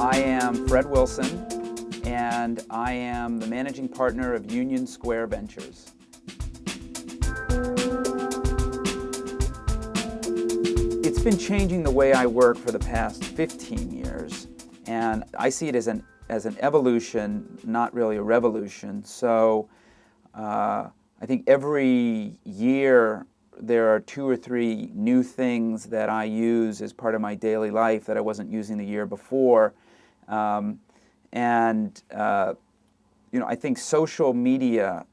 I am Fred Wilson, and I am the managing partner of Union Square Ventures. It's been changing the way I work for the past 15 years, and I see it as an evolution, not really a revolution. So I think every year there are 2 or 3 new things that I use as part of my daily life that I wasn't using the year before. I think social media,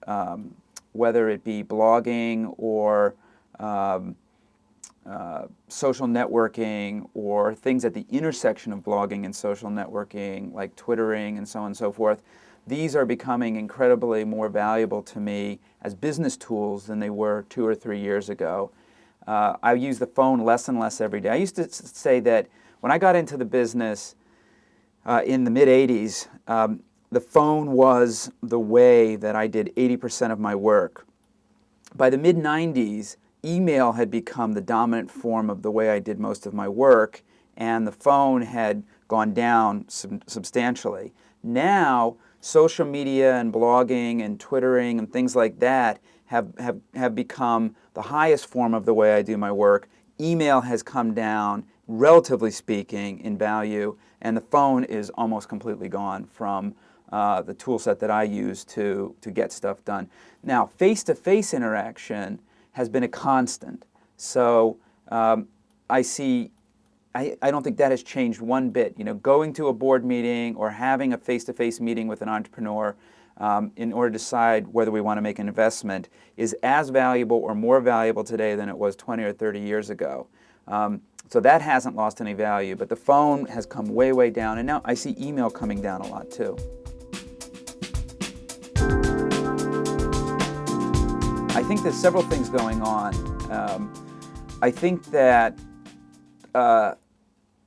whether it be blogging or social networking or things at the intersection of blogging and social networking like Twittering and so on and so forth, these are becoming incredibly more valuable to me as business tools than they were 2 or 3 years ago. I use the phone less and less every day. I used to say that when I got into the business in the mid-'80s, the phone was the way that I did 80% of my work. By the mid-'90s, email had become the dominant form of the way I did most of my work, and the phone had gone down substantially. Now, social media and blogging and Twittering and things like that have become the highest form of the way I do my work. Email has come down, relatively speaking, in value, and the phone is almost completely gone from the tool set that I use to get stuff done. Now, face-to-face interaction has been a constant. So I don't think that has changed one bit. You know, going to a board meeting or having a face-to-face meeting with an entrepreneur in order to decide whether we want to make an investment is as valuable or more valuable today than it was 20 or 30 years ago. So that hasn't lost any value, but the phone has come way, way down, and now I see email coming down a lot too. I think there's several things going on. I think that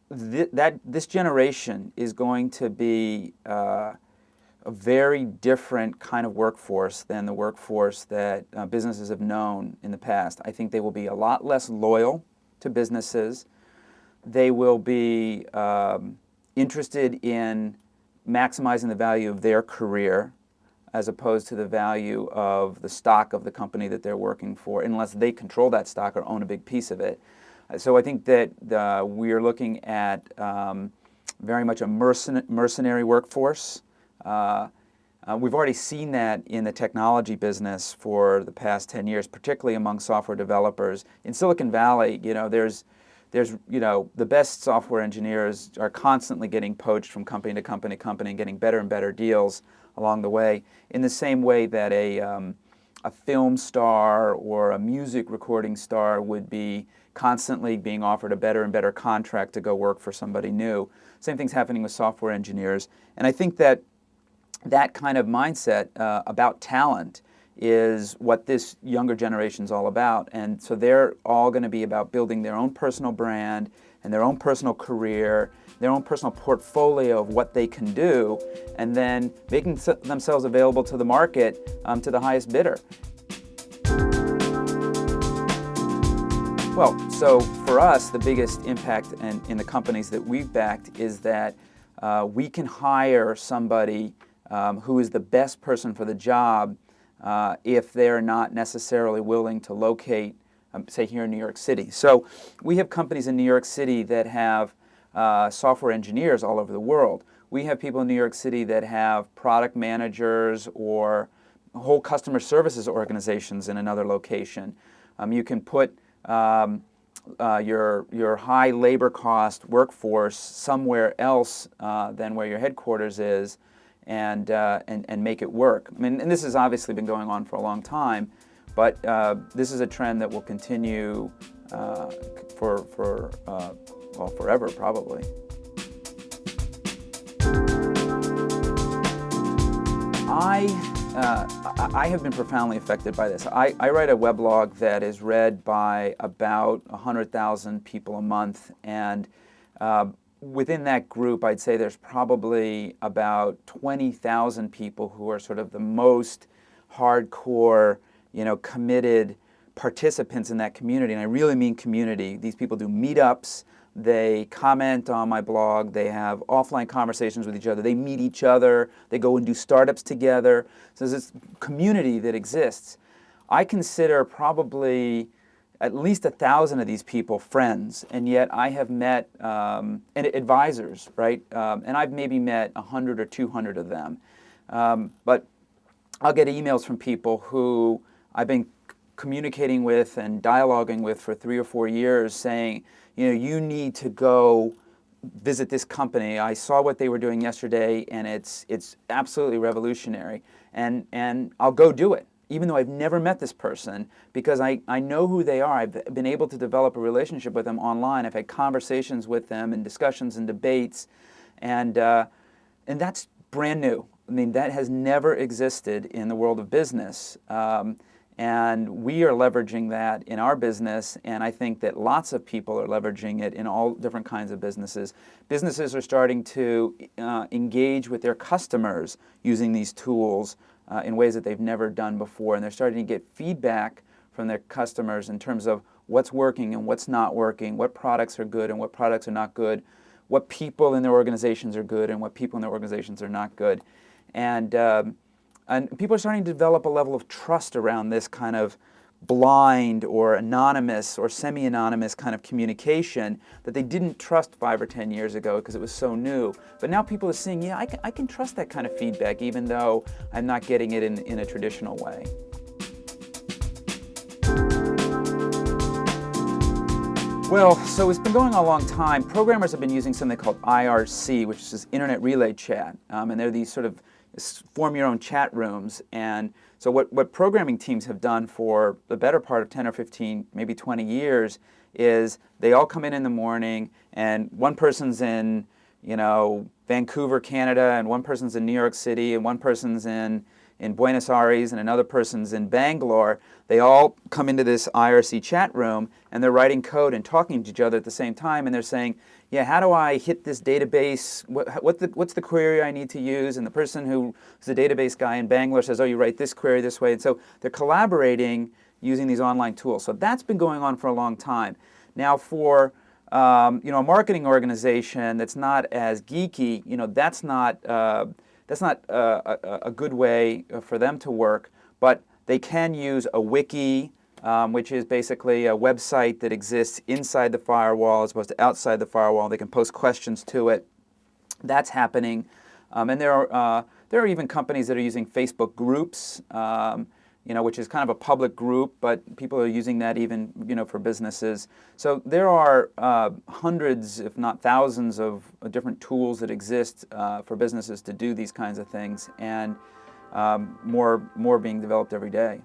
this generation is going to be a very different kind of workforce than the workforce that businesses have known in the past. I think they will be a lot less loyal to businesses. They will be interested in maximizing the value of their career as opposed to the value of the stock of the company that they're working for, unless they control that stock or own a big piece of it. So I think that we are looking at very much a mercenary workforce. We've already seen that in the technology business for the past 10 years, particularly among software developers. In Silicon Valley, there's the best software engineers are constantly getting poached from company to company and getting better and better deals along the way, in the same way that a film star or a music recording star would be constantly being offered a better and better contract to go work for somebody new. Same thing's happening with software engineers. And I think that kind of mindset about talent is what this younger generation's all about. And so they're all going to be about building their own personal brand and their own personal career, their own personal portfolio of what they can do, and then making themselves available to the market to the highest bidder. Well, so for us, the biggest impact in the companies that we've backed is that we can hire somebody who is the best person for the job if they're not necessarily willing to locate, say, here in New York City. So we have companies in New York City that have software engineers all over the world. We have people in New York City that have product managers or whole customer services organizations in another location. You can put your high labor cost workforce somewhere else than where your headquarters is, and make it work. I mean, and this has obviously been going on for a long time, but this is a trend that will continue forever, probably. I have been profoundly affected by this. I write a weblog that is read by about 100,000 people a month, and within that group, I'd say there's probably about 20,000 people who are sort of the most hardcore, committed participants in that community, and I really mean community. These people do meetups. They comment on my blog. They have offline conversations with each other. They meet each other. They go and do startups together. So there's this community that exists. I consider probably at least 1,000 of these people friends, and yet I have met and advisors, right? And I've maybe met 100 or 200 of them. But I'll get emails from people who I've been communicating with and dialoguing with for 3 or 4 years saying, you need to go visit this company. I saw what they were doing yesterday, and it's absolutely revolutionary. And I'll go do it, even though I've never met this person, because I know who they are. I've been able to develop a relationship with them online. I've had conversations with them and discussions and debates, and that's brand new. I mean, that has never existed in the world of business. And we are leveraging that in our business, and I think that lots of people are leveraging it in all different kinds of businesses. Businesses are starting to engage with their customers using these tools in ways that they've never done before, and they're starting to get feedback from their customers in terms of what's working and what's not working, what products are good and what products are not good, what people in their organizations are good and what people in their organizations are not good. And people are starting to develop a level of trust around this kind of blind or anonymous or semi-anonymous kind of communication that they didn't trust 5 or 10 years ago because it was so new. But now people are seeing, yeah, I can trust that kind of feedback even though I'm not getting it in a traditional way. Well, so it's been going on a long time. Programmers have been using something called IRC, which is Internet Relay Chat. And they're these sort of form your own chat rooms. And so what programming teams have done for the better part of 10 or 15, maybe 20 years is they all come in the morning, and one person's in, Vancouver, Canada, and one person's in New York City, and one person's in Buenos Aires, and another person's in Bangalore. They all come into this IRC chat room, and they're writing code and talking to each other at the same time, and they're saying, yeah, how do I hit this database? What's the query I need to use? And the person who's the database guy in Bangalore says, oh, you write this query this way. And so they're collaborating using these online tools. So that's been going on for a long time. Now for a marketing organization that's not as geeky, that's not a good way for them to work, but they can use a wiki, which is basically a website that exists inside the firewall as opposed to outside the firewall. They can post questions to it. That's happening. And there are even companies that are using Facebook groups, which is kind of a public group, but people are using that even, for businesses. So there are hundreds, if not thousands, of different tools that exist for businesses to do these kinds of things, and more being developed every day.